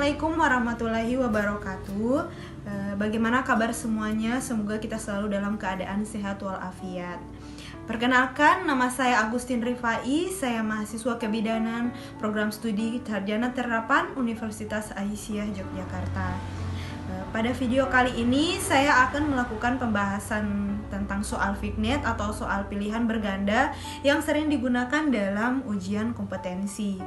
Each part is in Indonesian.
Assalamualaikum warahmatullahi wabarakatuh. Bagaimana kabar semuanya? Semoga kita selalu dalam keadaan sehat walafiat. Perkenalkan, nama saya Agustin Rifai. Saya mahasiswa kebidanan program studi Sarjana Terapan Universitas Aisyah Yogyakarta. Pada video kali ini saya akan melakukan pembahasan tentang soal Fignet atau soal pilihan berganda yang sering digunakan dalam ujian kompetensi.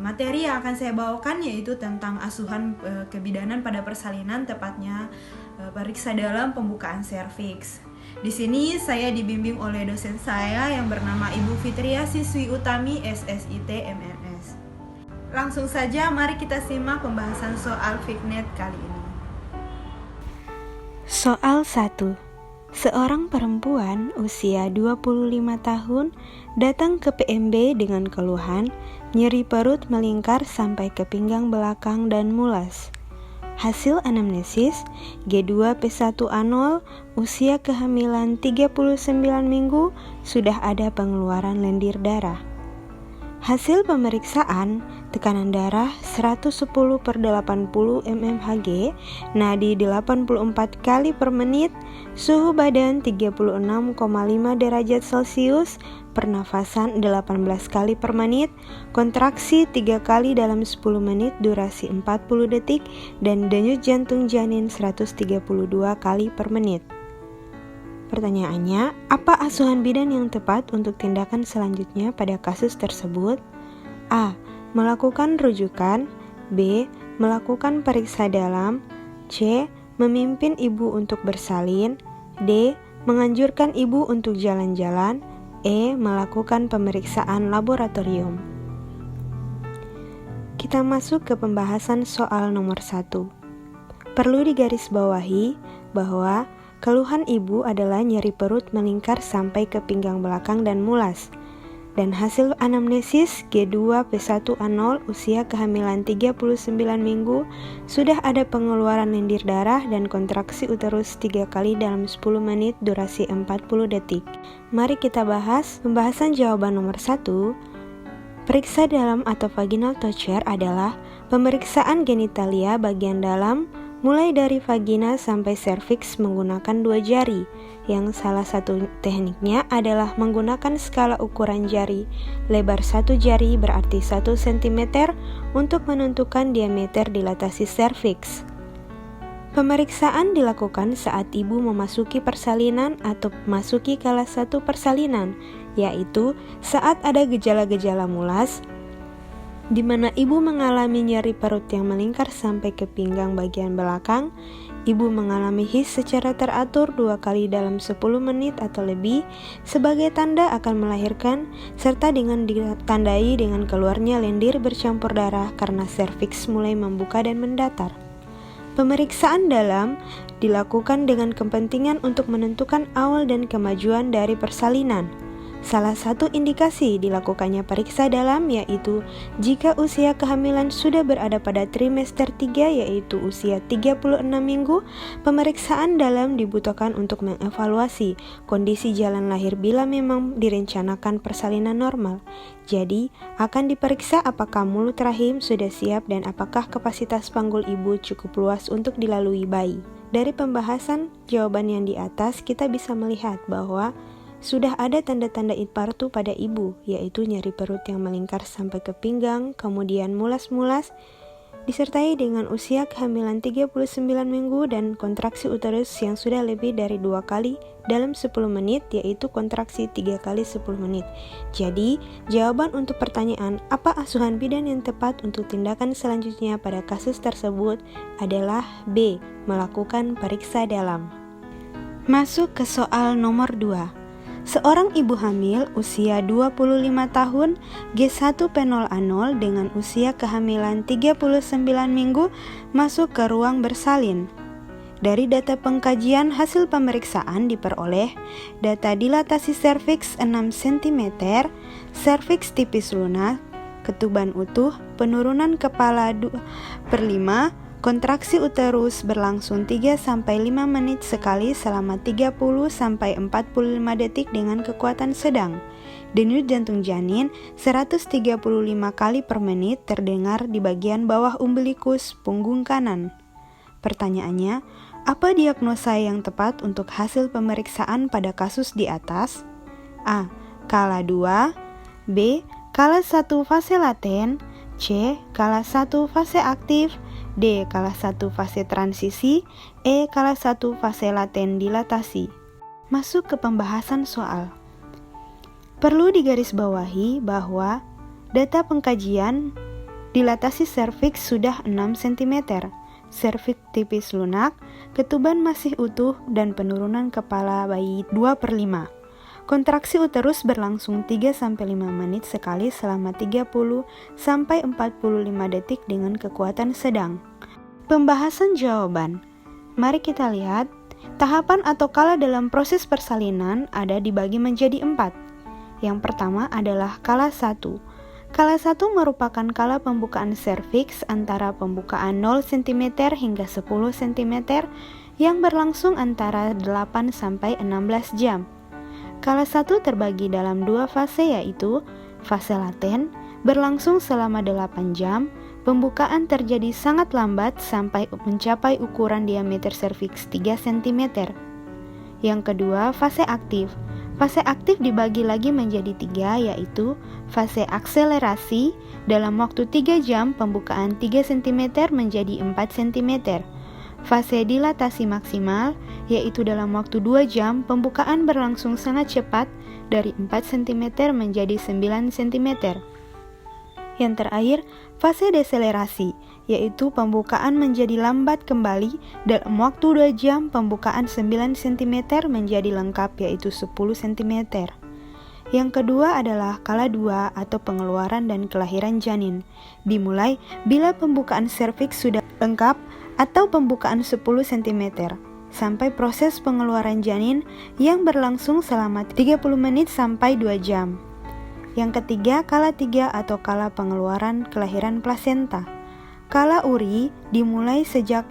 Materi yang akan saya bawakan yaitu tentang asuhan kebidanan pada persalinan, tepatnya periksa dalam pembukaan serviks. Di sini saya dibimbing oleh dosen saya yang bernama Ibu Fitria Siswi Utami SSIT MNS. Langsung saja mari kita simak pembahasan soal Fignet kali ini. Soal 1. Seorang perempuan usia 25 tahun datang ke PMB dengan keluhan nyeri perut melingkar sampai ke pinggang belakang dan mulas. Hasil anamnesis G2P1A0, usia kehamilan 39 minggu, sudah ada pengeluaran lendir darah. Hasil pemeriksaan, tekanan darah 110/80 mmHg, nadi 84 kali per menit, suhu badan 36,5 derajat Celcius, pernafasan 18 kali per menit, kontraksi 3 kali dalam 10 menit durasi 40 detik, dan denyut jantung janin 132 kali per menit. Pertanyaannya, apa asuhan bidan yang tepat untuk tindakan selanjutnya pada kasus tersebut? A. Melakukan rujukan. B. Melakukan periksa dalam. C. Memimpin ibu untuk bersalin. D. Menganjurkan ibu untuk jalan-jalan. E. Melakukan pemeriksaan laboratorium. Kita masuk ke pembahasan soal nomor 1. Perlu digarisbawahi bahwa keluhan ibu adalah nyeri perut melingkar sampai ke pinggang belakang dan mulas. Dan hasil anamnesis G2P1A0 usia kehamilan 39 minggu sudah ada pengeluaran lendir darah dan kontraksi uterus 3 kali dalam 10 menit durasi 40 detik. Mari kita bahas pembahasan jawaban nomor 1. Periksa dalam atau vaginal toucher adalah pemeriksaan genitalia bagian dalam mulai dari vagina sampai serviks menggunakan 2 jari, yang salah satu tekniknya adalah menggunakan skala ukuran jari. Lebar 1 jari berarti 1 cm untuk menentukan diameter dilatasi serviks. Pemeriksaan dilakukan saat ibu memasuki persalinan atau memasuki kelas 1 persalinan, yaitu saat ada gejala-gejala mulas, di mana ibu mengalami nyeri perut yang melingkar sampai ke pinggang bagian belakang, ibu mengalami his secara teratur 2 kali dalam 10 menit atau lebih sebagai tanda akan melahirkan, serta dengan ditandai dengan keluarnya lendir bercampur darah karena serviks mulai membuka dan mendatar. Pemeriksaan dalam dilakukan dengan kepentingan untuk menentukan awal dan kemajuan dari persalinan. Salah satu indikasi dilakukannya periksa dalam yaitu jika usia kehamilan sudah berada pada trimester 3 yaitu usia 36 minggu, pemeriksaan dalam dibutuhkan untuk mengevaluasi kondisi jalan lahir bila memang direncanakan persalinan normal. Jadi, akan diperiksa apakah mulut rahim sudah siap dan apakah kapasitas panggul ibu cukup luas untuk dilalui bayi. Dari pembahasan jawaban yang di atas, kita bisa melihat bahwa sudah ada tanda-tanda infartu pada ibu, yaitu nyeri perut yang melingkar sampai ke pinggang, kemudian mulas-mulas, disertai dengan usia kehamilan 39 minggu dan kontraksi uterus yang sudah lebih dari 2 kali dalam 10 menit, yaitu kontraksi 3 kali 10 menit. Jadi, jawaban untuk pertanyaan apa asuhan bidan yang tepat untuk tindakan selanjutnya pada kasus tersebut adalah B. Melakukan periksa dalam. Masuk ke soal nomor 2. Seorang ibu hamil usia 25 tahun G1P0A0 dengan usia kehamilan 39 minggu masuk ke ruang bersalin. Dari data pengkajian hasil pemeriksaan diperoleh data dilatasi serviks 6 cm, serviks tipis lunak, ketuban utuh, penurunan kepala 2/5, kontraksi uterus berlangsung 3-5 menit sekali selama 30-45 detik dengan kekuatan sedang. Denyut jantung janin 135 kali per menit terdengar di bagian bawah umbilikus punggung kanan. Pertanyaannya, apa diagnosa yang tepat untuk hasil pemeriksaan pada kasus di atas? A. Kala 2, B. Kala 1 fase laten, C. Kala 1 fase aktif, D. Kala 1 fase transisi, E. Kala 1 fase laten dilatasi. Masuk ke pembahasan soal. Perlu digarisbawahi bahwa data pengkajian dilatasi serviks sudah 6 cm, serviks tipis lunak, ketuban masih utuh, dan penurunan kepala bayi 2/5. Kontraksi uterus berlangsung 3-5 menit sekali selama 30-45 detik dengan kekuatan sedang. Pembahasan jawaban. Mari kita lihat, tahapan atau kala dalam proses persalinan ada dibagi menjadi 4. Yang pertama adalah kala 1. Kala 1 merupakan kala pembukaan serviks antara pembukaan 0 cm hingga 10 cm yang berlangsung antara 8-16 jam. Kala 1 terbagi dalam 2 fase, yaitu fase laten berlangsung selama 8 jam, pembukaan terjadi sangat lambat sampai mencapai ukuran diameter serviks 3 cm. Yang kedua, fase aktif. Fase aktif dibagi lagi menjadi 3, yaitu fase akselerasi dalam waktu 3 jam pembukaan 3 cm menjadi 4 cm. Fase dilatasi maksimal, yaitu dalam waktu 2 jam pembukaan berlangsung sangat cepat dari 4 cm menjadi 9 cm. Yang terakhir, fase deselerasi, yaitu pembukaan menjadi lambat kembali dalam waktu 2 jam pembukaan 9 cm menjadi lengkap, yaitu 10 cm. Yang kedua adalah kala 2 atau pengeluaran dan kelahiran janin, dimulai bila pembukaan serviks sudah lengkap atau pembukaan 10 cm, sampai proses pengeluaran janin yang berlangsung selama 30 menit sampai 2 jam. Yang ketiga, kala 3 atau kala pengeluaran kelahiran plasenta. Kala uri dimulai sejak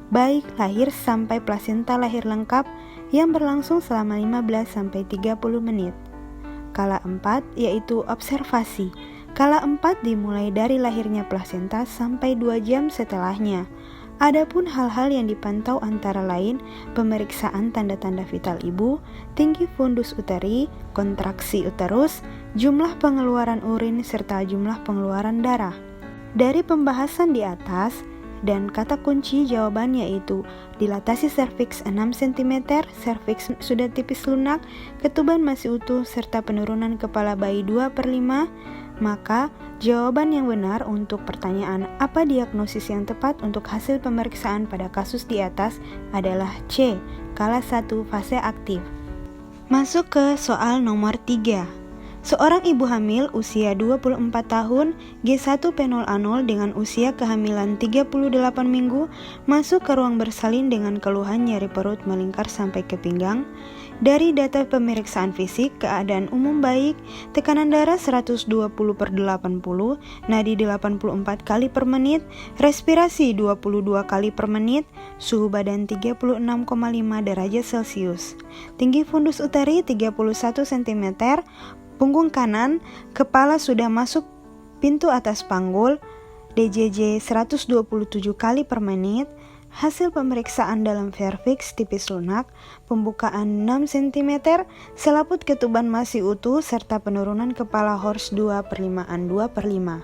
bayi lahir sampai plasenta lahir lengkap yang berlangsung selama 15-30 menit. Kala 4 yaitu observasi. Kala 4 dimulai dari lahirnya plasenta sampai 2 jam setelahnya. Adapun hal-hal yang dipantau antara lain pemeriksaan tanda-tanda vital ibu, tinggi fundus uteri, kontraksi uterus, jumlah pengeluaran urin, serta jumlah pengeluaran darah. Dari pembahasan di atas dan kata kunci jawaban yaitu dilatasi serviks 6 cm, serviks sudah tipis lunak, ketuban masih utuh, serta penurunan kepala bayi 2/5, maka jawaban yang benar untuk pertanyaan apa diagnosis yang tepat untuk hasil pemeriksaan pada kasus di atas adalah C, kala 1 fase aktif. Masuk ke soal nomor 3. Seorang ibu hamil usia 24 tahun, G1P0A0 dengan usia kehamilan 38 minggu, masuk ke ruang bersalin dengan keluhan nyeri perut melingkar sampai ke pinggang. Dari data pemeriksaan fisik, keadaan umum baik, tekanan darah 120/80, nadi 84 kali per menit, respirasi 22 kali per menit, suhu badan 36,5 derajat Celcius, tinggi fundus uteri 31 cm, punggung kanan, kepala sudah masuk pintu atas panggul, DJJ 127 kali per menit, hasil pemeriksaan dalam serviks tipis lunak, pembukaan 6 cm, selaput ketuban masih utuh, serta penurunan kepala Hors 2/5.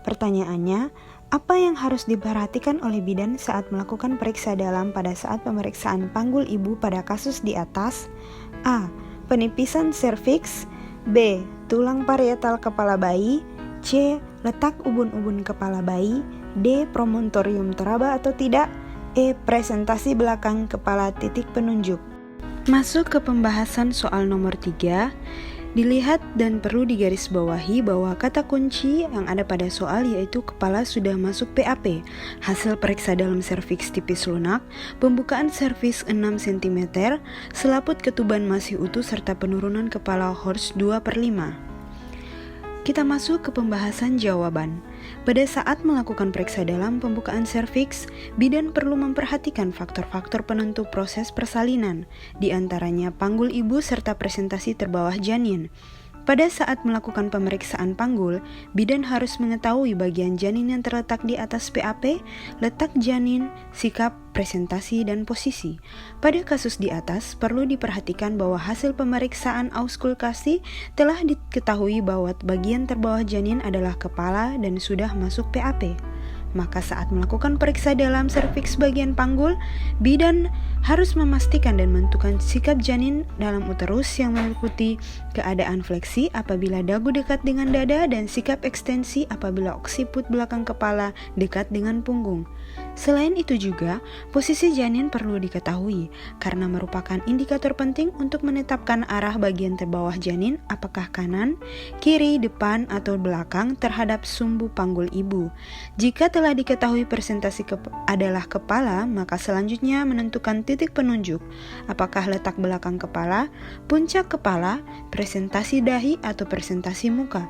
Pertanyaannya, apa yang harus diperhatikan oleh bidan saat melakukan periksa dalam pada saat pemeriksaan panggul ibu pada kasus di atas? A. Penipisan serviks, B. Tulang parietal kepala bayi, C. Letak ubun-ubun kepala bayi, D. Promontorium teraba atau tidak, E. Presentasi belakang kepala titik penunjuk. Masuk ke pembahasan soal nomor 3. Dilihat dan perlu digarisbawahi bahwa kata kunci yang ada pada soal yaitu kepala sudah masuk PAP, hasil periksa dalam serviks tipis lunak, pembukaan serviks 6 cm, selaput ketuban masih utuh serta penurunan kepala Hors 2/5. Kita masuk ke pembahasan jawaban. Pada saat melakukan periksa dalam pembukaan serviks, bidan perlu memperhatikan faktor-faktor penentu proses persalinan, di antaranya panggul ibu serta presentasi terbawah janin. Pada saat melakukan pemeriksaan panggul, bidan harus mengetahui bagian janin yang terletak di atas PAP, letak janin, sikap, presentasi, dan posisi. Pada kasus di atas, perlu diperhatikan bahwa hasil pemeriksaan auskultasi telah diketahui bahwa bagian terbawah janin adalah kepala dan sudah masuk PAP. Maka saat melakukan periksa dalam serviks bagian panggul, bidan harus memastikan dan menentukan sikap janin dalam uterus yang meliputi keadaan fleksi apabila dagu dekat dengan dada dan sikap ekstensi apabila oksiput belakang kepala dekat dengan punggung. Selain itu juga, posisi janin perlu diketahui karena merupakan indikator penting untuk menetapkan arah bagian terbawah janin apakah kanan, kiri, depan, atau belakang terhadap sumbu panggul ibu. Jika telah diketahui presentasi adalah kepala, maka selanjutnya menentukan titik penunjuk apakah letak belakang kepala, puncak kepala, presentasi dahi, atau presentasi muka.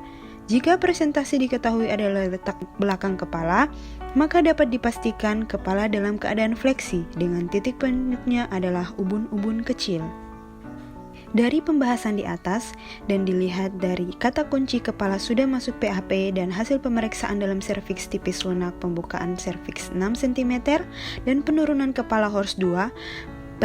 Jika presentasi diketahui adalah letak belakang kepala, maka dapat dipastikan kepala dalam keadaan fleksi dengan titik penunjuknya adalah ubun-ubun kecil. Dari pembahasan di atas dan dilihat dari kata kunci kepala sudah masuk PAP dan hasil pemeriksaan dalam serviks tipis lunak pembukaan serviks 6 cm dan penurunan kepala HORS 2/5,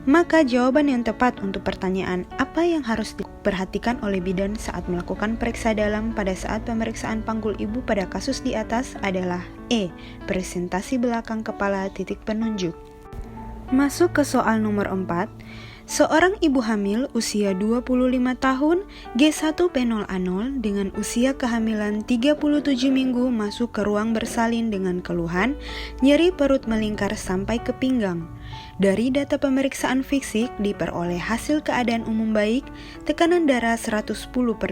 maka jawaban yang tepat untuk pertanyaan apa yang harus diperhatikan oleh bidan saat melakukan periksa dalam pada saat pemeriksaan panggul ibu pada kasus di atas adalah E. Presentasi belakang kepala titik penunjuk. Masuk ke soal nomor 4. Seorang ibu hamil usia 25 tahun G1P0A0 dengan usia kehamilan 37 minggu masuk ke ruang bersalin dengan keluhan nyeri perut melingkar sampai ke pinggang. Dari data pemeriksaan fisik diperoleh hasil keadaan umum baik, tekanan darah 110/80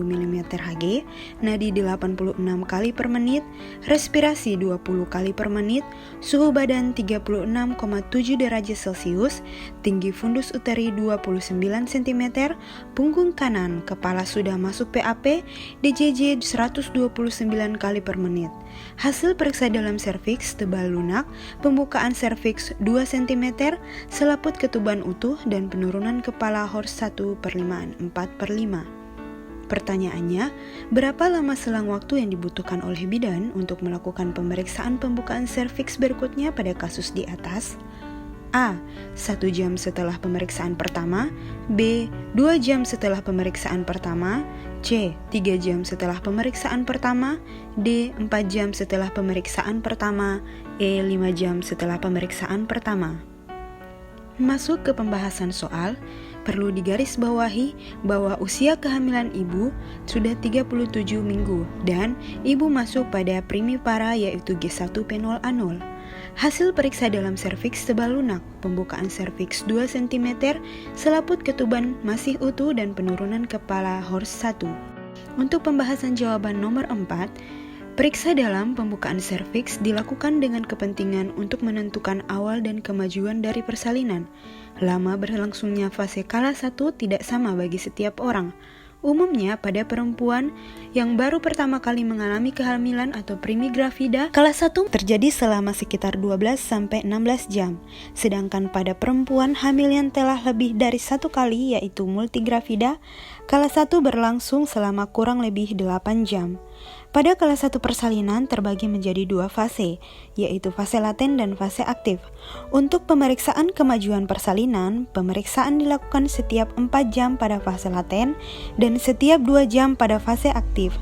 mm Hg, nadi 86 kali per menit, respirasi 20 kali per menit, suhu badan 36,7 derajat Celcius, tinggi fundus uteri 29 cm, punggung kanan, kepala sudah masuk PAP, DJJ 129 kali per menit. Hasil periksa dalam serviks tebal lunak, pembukaan serviks 2 cm, selaput ketuban utuh, dan penurunan kepala HORS 1/4/5. Pertanyaannya, berapa lama selang waktu yang dibutuhkan oleh bidan untuk melakukan pemeriksaan pembukaan serviks berikutnya pada kasus di atas? A. 1 jam setelah pemeriksaan pertama, B. 2 jam setelah pemeriksaan pertama, C. 3 jam setelah pemeriksaan pertama, D. 4 jam setelah pemeriksaan pertama, E. 5 jam setelah pemeriksaan pertama. Masuk ke pembahasan soal, perlu digarisbawahi bahwa usia kehamilan ibu sudah 37 minggu dan ibu masuk pada primipara yaitu G1P0A0. Hasil periksa dalam serviks tebal lunak, pembukaan serviks 2 cm, selaput ketuban masih utuh dan penurunan kepala HORS 1. Untuk pembahasan jawaban nomor 4, periksa dalam pembukaan serviks dilakukan dengan kepentingan untuk menentukan awal dan kemajuan dari persalinan. Lama berlangsungnya fase kala 1 tidak sama bagi setiap orang. Umumnya pada perempuan yang baru pertama kali mengalami kehamilan atau primigravida, kala 1 terjadi selama sekitar 12-16 jam. Sedangkan pada perempuan hamil yang telah lebih dari 1 kali yaitu multigravida, kala 1 berlangsung selama kurang lebih 8 jam. Pada kala 1 persalinan terbagi menjadi 2 fase, yaitu fase laten dan fase aktif. Untuk pemeriksaan kemajuan persalinan, pemeriksaan dilakukan setiap 4 jam pada fase laten dan setiap 2 jam pada fase aktif.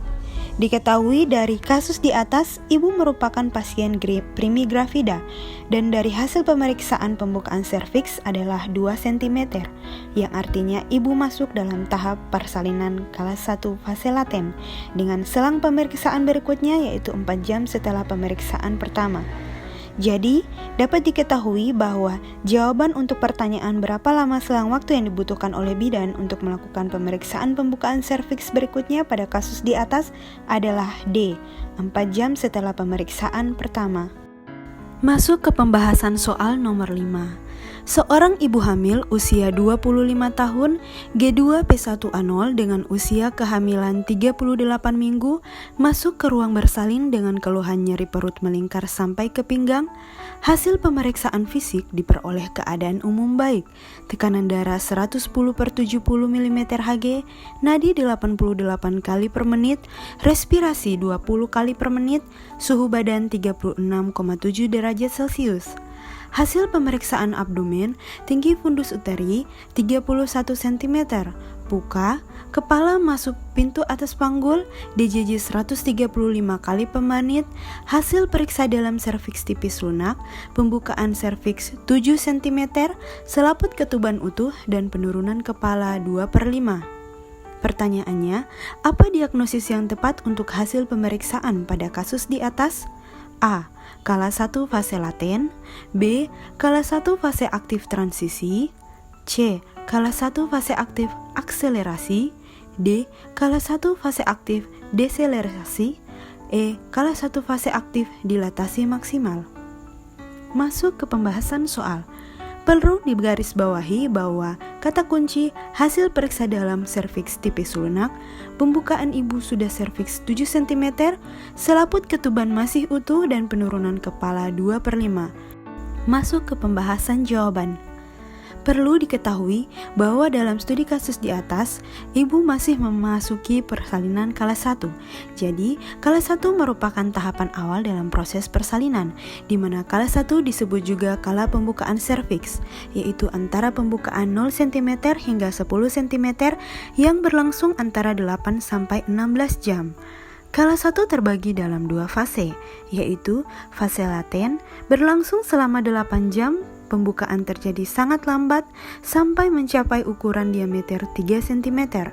Diketahui dari kasus di atas, ibu merupakan pasien primigravida dan dari hasil pemeriksaan pembukaan serviks adalah 2 cm, yang artinya ibu masuk dalam tahap persalinan kala 1 fase laten dengan selang pemeriksaan berikutnya yaitu 4 jam setelah pemeriksaan pertama. Jadi, dapat diketahui bahwa jawaban untuk pertanyaan berapa lama selang waktu yang dibutuhkan oleh bidan untuk melakukan pemeriksaan pembukaan serviks berikutnya pada kasus di atas adalah D, 4 jam setelah pemeriksaan pertama. Masuk ke pembahasan soal nomor 5. Seorang ibu hamil usia 25 tahun G2P1A0 dengan usia kehamilan 38 minggu masuk ke ruang bersalin dengan keluhan nyeri perut melingkar sampai ke pinggang. Hasil pemeriksaan fisik diperoleh keadaan umum baik, tekanan darah 110/70 mm Hg, nadi 88 kali per menit, respirasi 20 kali per menit, suhu badan 36,7 derajat Celcius. Hasil pemeriksaan abdomen, tinggi fundus uteri 31 cm, puka, kepala masuk pintu atas panggul, DJJ 135 kali per menit, hasil periksa dalam serviks tipis lunak, pembukaan serviks 7 cm, selaput ketuban utuh dan penurunan kepala 2/5. Pertanyaannya, apa diagnosis yang tepat untuk hasil pemeriksaan pada kasus di atas? A. Kala 1 fase laten. B. Kala 1 fase aktif transisi. C. Kala 1 fase aktif akselerasi. D. Kala 1 fase aktif deselerasi. E. Kala 1 fase aktif dilatasi maksimal. Masuk ke pembahasan soal. Perlu digarisbawahi bahwa kata kunci hasil periksa dalam serviks tipis lunak, pembukaan ibu sudah serviks 7 cm, selaput ketuban masih utuh dan penurunan kepala 2/5. Masuk ke pembahasan jawaban. Perlu diketahui bahwa dalam studi kasus di atas, ibu masih memasuki persalinan kala 1. Jadi, kala 1 merupakan tahapan awal dalam proses persalinan, di mana kala 1 disebut juga kala pembukaan serviks, yaitu antara pembukaan 0 cm hingga 10 cm yang berlangsung antara 8 sampai 16 jam. Kala 1 terbagi dalam 2 fase, yaitu fase laten berlangsung selama 8 jam. Pembukaan terjadi sangat lambat sampai mencapai ukuran diameter 3 cm.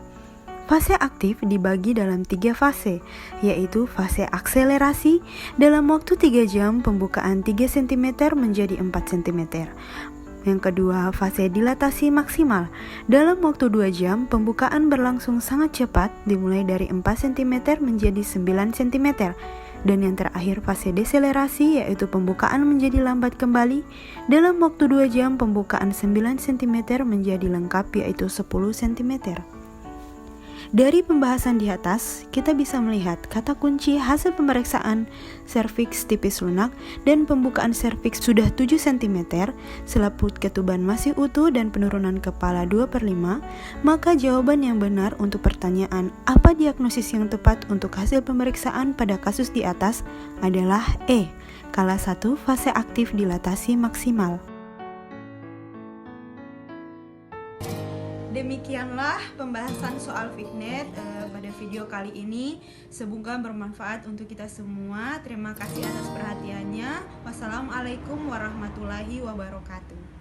Fase aktif dibagi dalam 3 fase, yaitu fase akselerasi dalam waktu 3 jam pembukaan 3 cm menjadi 4 cm. Yang kedua, fase dilatasi maksimal. Dalam waktu 2 jam, pembukaan berlangsung sangat cepat dimulai dari 4 cm menjadi 9 cm. Dan yang terakhir fase deselerasi, yaitu pembukaan menjadi lambat kembali. Dalam waktu 2 jam pembukaan 9 cm menjadi lengkap, yaitu 10 cm. Dari pembahasan di atas, kita bisa melihat kata kunci hasil pemeriksaan serviks tipis lunak dan pembukaan serviks sudah 7 cm, selaput ketuban masih utuh dan penurunan kepala 2/5, maka jawaban yang benar untuk pertanyaan apa diagnosis yang tepat untuk hasil pemeriksaan pada kasus di atas adalah E. Kala 1 fase aktif dilatasi maksimal. Demikianlah pembahasan soal fitnet pada video kali ini. Semoga bermanfaat untuk kita semua. Terima kasih atas perhatiannya. Wassalamualaikum warahmatullahi wabarakatuh.